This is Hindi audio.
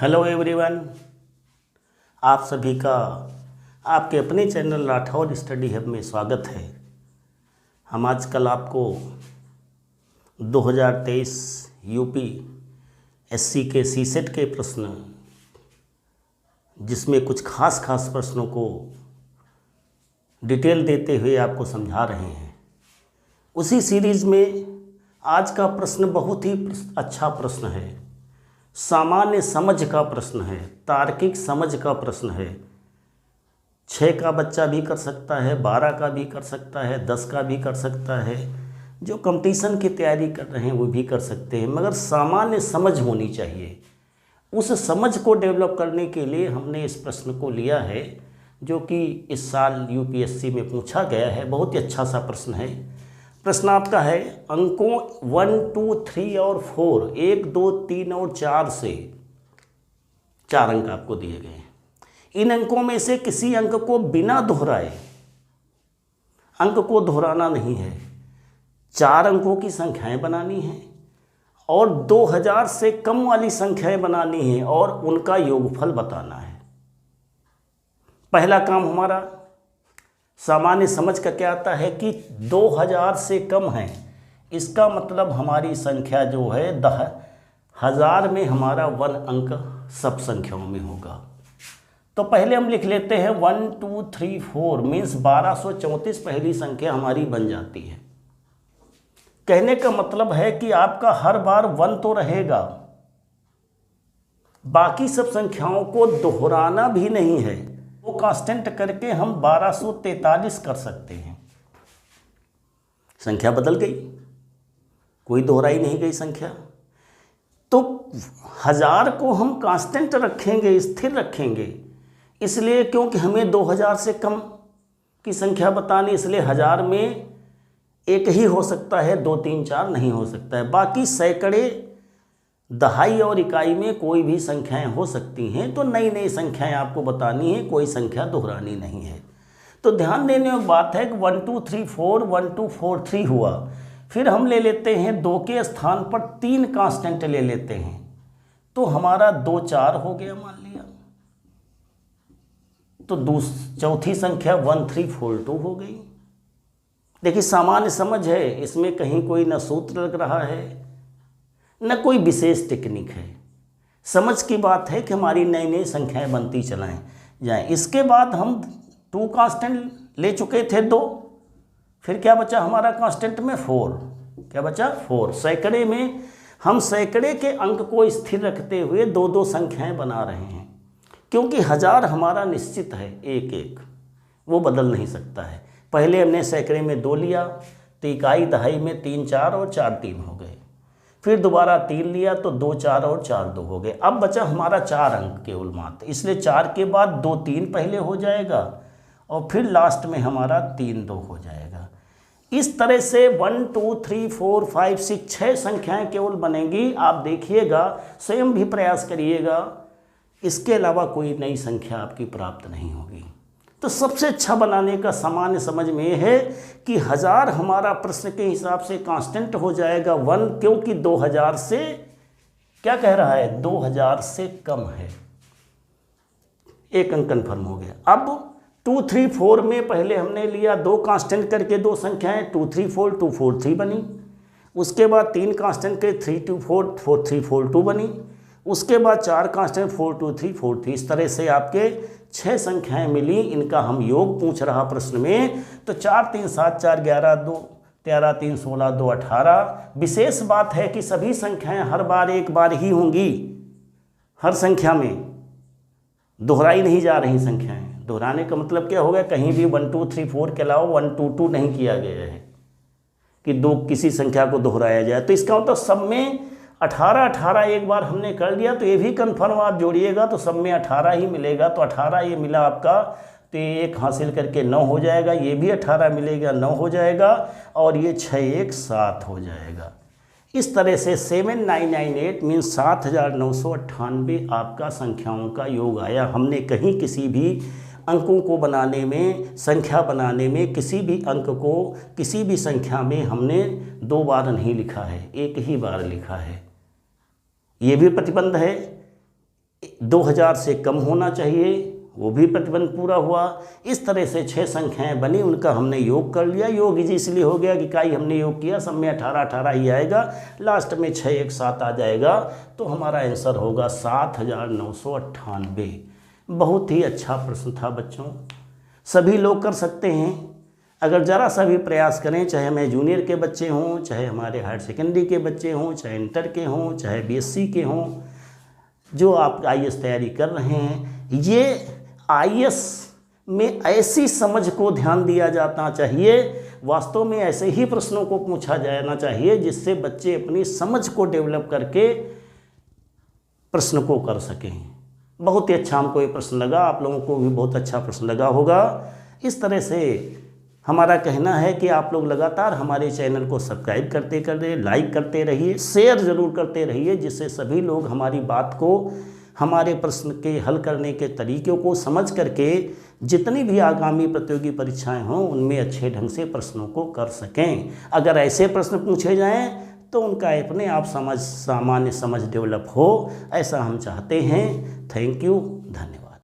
हेलो एवरीवन, आप सभी का आपके अपने चैनल राठौर स्टडी हब में स्वागत है। हम आजकल आपको 2023 यूपी एससी के सीसेट के प्रश्न, जिसमें कुछ खास प्रश्नों को डिटेल देते हुए आपको समझा रहे हैं। उसी सीरीज़ में आज का प्रश्न बहुत ही अच्छा प्रश्न है। सामान्य समझ का प्रश्न है, तार्किक समझ का प्रश्न है। 6 का बच्चा भी कर सकता है, 12 का भी कर सकता है, 10 का भी कर सकता है। जो कंपटीशन की तैयारी कर रहे हैं वो भी कर सकते हैं, मगर सामान्य समझ होनी चाहिए। उस समझ को डेवलप करने के लिए हमने इस प्रश्न को लिया है, जो कि इस साल यूपीएससी में पूछा गया है। बहुत ही अच्छा सा प्रश्न है। प्रश्न आपका है, अंकों 1, 2, 3 और 4, 1, 2, 3 और 4 से 4 अंक आपको दिए गए हैं। इन अंकों में से किसी अंक को बिना दोहराए, अंक को दोहराना नहीं है, 4 अंकों की संख्याएं बनानी है और 2000 से कम वाली संख्याएं बनानी है और उनका योगफल बताना है। पहला काम हमारा सामान्य समझ का क्या आता है कि 2000 से कम है, इसका मतलब हमारी संख्या जो है 1000 में हमारा 1 अंक सब संख्याओं में होगा। तो पहले हम लिख लेते हैं 1, 2, 3, 4 मीन्स 1234 पहली संख्या हमारी बन जाती है। कहने का मतलब है कि आपका हर बार 1 तो रहेगा, बाकी सब संख्याओं को दोहराना भी नहीं है। वो कांस्टेंट करके हम 1243 कर सकते हैं। संख्या बदल गई, कोई दोहराई नहीं गई संख्या। तो 1000 को हम कांस्टेंट रखेंगे, स्थिर रखेंगे, इसलिए क्योंकि हमें 2000 से कम की संख्या बतानी, इसलिए 1000 में एक ही हो सकता है, 2, 3, 4 नहीं हो सकता है। बाकी सैकड़े, दहाई और इकाई में कोई भी संख्याएं हो सकती हैं। तो नई नई संख्याएं आपको बतानी है, कोई संख्या दोहरानी नहीं है। तो ध्यान देने वाली बात है कि 1, 2, 3, 4 1, 2, 4, 3 हुआ। फिर हम ले लेते हैं 2 के स्थान पर 3 कांस्टेंट ले लेते हैं, तो हमारा 2, 4 हो गया मान लिया। तो चौथी संख्या 1, 3, 4, 2 हो गई। देखिए सामान्य समझ है, इसमें कहीं कोई न सूत्र लग रहा है न कोई विशेष टेक्निक है। समझ की बात है कि हमारी नई नई संख्याएं बनती चलाएं जाएं। इसके बाद हम 2 कांस्टेंट ले चुके थे 2, फिर क्या बचा हमारा कांस्टेंट में 4। क्या बचा 4। सैकड़े में हम सैकड़े के अंक को स्थिर रखते हुए 2-2 संख्याएं बना रहे हैं, क्योंकि 1000 हमारा निश्चित है, 1-1 वो बदल नहीं सकता है। पहले हमने सैकड़े में 2 लिया, तो इकाई दहाई में 3, 4 और 4, 3 हो गए। फिर दोबारा 3 लिया तो 2, 4 और 4, 2 हो गए। अब बचा हमारा 4 अंक केवल मात्र, इसलिए 4 के बाद 2, 3 पहले हो जाएगा और फिर लास्ट में हमारा 3, 2 हो जाएगा। इस तरह से 1, 2, 3, 4, 5, 6 6 संख्याएं केवल बनेंगी। आप देखिएगा, स्वयं भी प्रयास करिएगा, इसके अलावा कोई नई संख्या आपकी प्राप्त नहीं होगी। तो सबसे अच्छा बनाने का सामान्य समझ में यह है कि 1000 हमारा प्रश्न के हिसाब से कांस्टेंट हो जाएगा 1, क्योंकि 2000 से क्या कह रहा है, 2000 से कम है। एक अंक कन्फर्म हो गया। अब 2, 3, 4 में पहले हमने लिया 2 कांस्टेंट करके 2 संख्याएं 2, 3, 4 2, 4, 3 बनी। उसके बाद 3 कांस्टेंट के 3, 2, 4 4, 3, 4, 2 बनी। उसके बाद 4 कांस्टेंट 4, 2, 3, 4, 3। इस तरह से आपके 6 संख्याएं मिली। इनका हम योग पूछ रहा प्रश्न में। तो 4, 3, 7, 4, 11, 2, 13, 3, 16, 2, 18। विशेष बात है कि सभी संख्याएं हर बार एक बार ही होंगी, हर संख्या में दोहराई नहीं जा रही संख्याएं। दोहराने का मतलब क्या होगा, कहीं भी 1, 2, 3, 4 के अलावा 1, 2, 2 नहीं किया गया है कि किसी संख्या को दोहराया जाए। तो इसका मतलब सब में 18 18 एक बार हमने कर लिया। तो ये भी कन्फर्म आप जोड़िएगा तो सब में 18 ही मिलेगा। तो 18 ये मिला आपका, तो ये 1 हासिल करके 9 हो जाएगा। ये भी 18 मिलेगा, 9 हो जाएगा। और ये 6, 1, 7 हो जाएगा। इस तरह से 7998 मीन्स 7998 आपका संख्याओं का योग आया। हमने कहीं किसी भी अंकों को बनाने में, संख्या बनाने में, किसी भी अंक को किसी भी संख्या में हमने 2 बार नहीं लिखा है, एक ही बार लिखा है। ये भी प्रतिबंध है 2000 से कम होना चाहिए, वो भी प्रतिबंध पूरा हुआ। इस तरह से 6 संख्याएं बनी, उनका हमने योग कर लिया। योग इसलिए हो गया कि काई हमने योग किया, सब में 18 ही आएगा, लास्ट में 6 एक साथ आ जाएगा, तो हमारा आंसर होगा 7998। बहुत ही अच्छा प्रश्न था बच्चों, सभी लोग कर सकते हैं अगर ज़रा सा भी प्रयास करें, चाहे हमें जूनियर के बच्चे हों, चाहे हमारे हायर सेकेंडरी के बच्चे हों, चाहे इंटर के हों, चाहे बीएससी के हों, जो आप आईएएस तैयारी कर रहे हैं। ये आईएएस में ऐसी समझ को ध्यान दिया जाना चाहिए, वास्तव में ऐसे ही प्रश्नों को पूछा जाना चाहिए जिससे बच्चे अपनी समझ को डेवलप करके प्रश्न को कर सकें। बहुत ही अच्छा हमको ये प्रश्न लगा, आप लोगों को भी बहुत अच्छा प्रश्न लगा होगा। इस तरह से हमारा कहना है कि आप लोग लगातार हमारे चैनल को सब्सक्राइब करते लाइक करते रहिए, शेयर ज़रूर करते रहिए, जिससे सभी लोग हमारी बात को, हमारे प्रश्न के हल करने के तरीक़ों को समझ करके जितनी भी आगामी प्रतियोगी परीक्षाएं हों उनमें अच्छे ढंग से प्रश्नों को कर सकें। अगर ऐसे प्रश्न पूछे जाएं तो उनका अपने आप सामान्य समझ डेवलप हो, ऐसा हम चाहते हैं। थैंक यू, धन्यवाद।